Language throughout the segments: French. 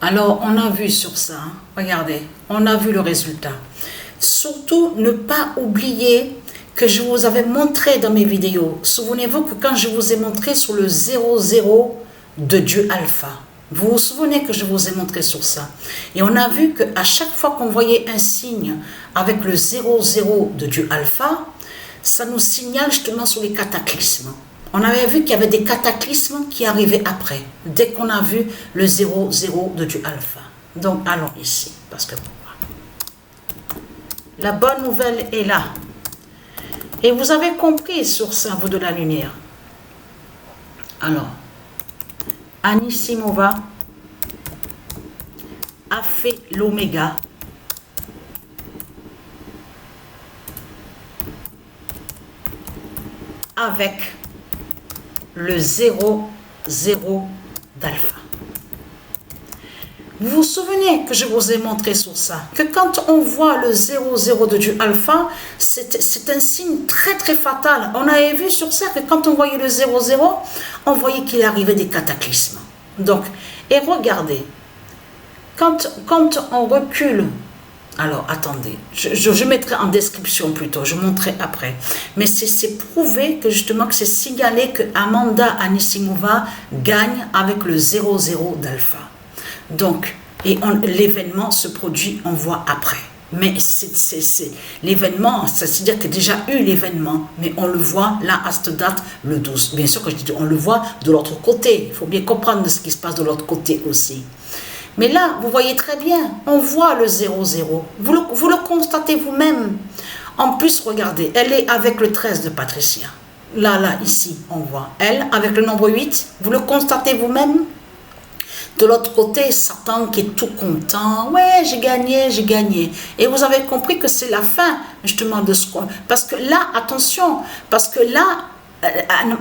Alors, on a vu sur ça, hein, regardez, on a vu le résultat. Surtout, ne pas oublier que je vous avais montré dans mes vidéos. Souvenez-vous que quand je vous ai montré sur le 00 de Dieu Alpha, vous vous souvenez que je vous ai montré sur ça. Et on a vu qu'à chaque fois qu'on voyait un signe avec le 00 de Dieu Alpha, ça nous signale justement sur les cataclysmes. On avait vu qu'il y avait des cataclysmes qui arrivaient après, dès qu'on a vu le 00 de Dieu Alpha. Donc, allons ici, parce que la bonne nouvelle est là. Et vous avez compris sur ça, vous de la lumière. Alors, Anissimova a fait l'oméga avec le 00 d'alpha. Vous vous souvenez que je vous ai montré sur ça, que quand on voit le 00 de Dieu alpha, c'est un signe très très fatal. On avait vu sur ça que quand on voyait le 00, on voyait qu'il arrivait des cataclysmes. Donc, et regardez, quand on recule, alors attendez, je mettrai en description plutôt, je montrerai après. Mais c'est prouvé que justement que c'est signalé que Amanda Anissimova gagne avec le 00 d'alpha. Donc, et l'événement se produit, on voit après. Mais c'est l'événement, c'est-à-dire qu'il y a déjà eu l'événement, mais on le voit là à cette date, le 12. Bien sûr que je dis, on le voit de l'autre côté. Il faut bien comprendre ce qui se passe de l'autre côté aussi. Mais là, vous voyez très bien, on voit le 00. Vous le constatez vous-même. En plus, regardez, elle est avec le 13 de Patricia. Là, ici, on voit. Elle, avec le nombre 8, vous le constatez vous-même. De l'autre côté, Satan qui est tout content. Ouais, j'ai gagné, j'ai gagné. Et vous avez compris que c'est la fin, justement, de ce qu'on... Parce que là, attention, parce que là,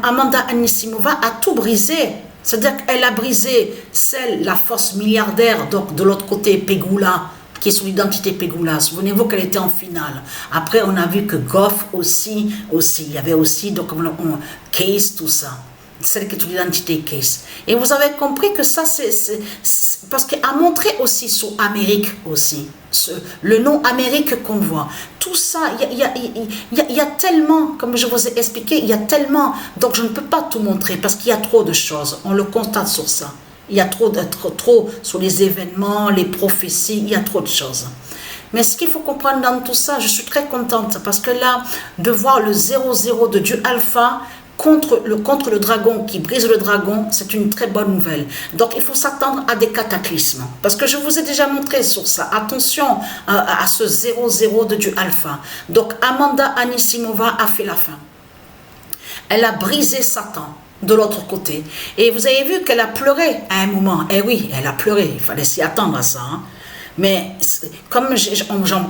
Amanda Anissimova a tout brisé. C'est-à-dire qu'elle a brisé la force milliardaire, donc de l'autre côté, Pegula, qui est sur l'identité Pegula. Souvenez-vous qu'elle était en finale. Après, on a vu que Goff aussi, il y avait aussi, donc, Case, tout ça. Celle qui est sur l'identité Case. Et vous avez compris que ça, c'est parce qu'elle a montré aussi sur Amérique aussi. Le nom Amérique qu'on voit. Tout ça, il y a tellement, comme je vous ai expliqué, il y a tellement, donc je ne peux pas tout montrer parce qu'il y a trop de choses. On le constate sur ça. Il y a trop sur les événements, les prophéties, il y a trop de choses. Mais ce qu'il faut comprendre dans tout ça, je suis très contente parce que là, de voir le 00 de Dieu Alpha, contre le dragon, qui brise le dragon, c'est une très bonne nouvelle. Donc il faut s'attendre à des cataclysmes. Parce que je vous ai déjà montré sur ça. Attention à ce 00 de Dieu Alpha. Donc Amanda Anissimova a fait la fin. Elle a brisé Satan de l'autre côté. Et vous avez vu qu'elle a pleuré à un moment. Eh oui, elle a pleuré. Il fallait s'y attendre à ça. Hein. Mais comme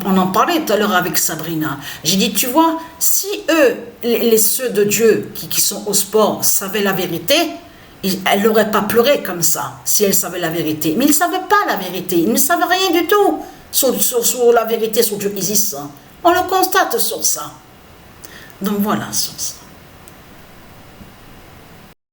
on en parlait tout à l'heure avec Sabrina, j'ai dit, tu vois, si eux, ceux de Dieu qui sont au sport, savaient la vérité, elle n'aurait pas pleuré comme ça, si elle savait la vérité. Mais ils ne savaient pas la vérité, ils ne savaient rien du tout sur la vérité, sur Dieu Isis. On le constate sur ça. Donc voilà, sur ça.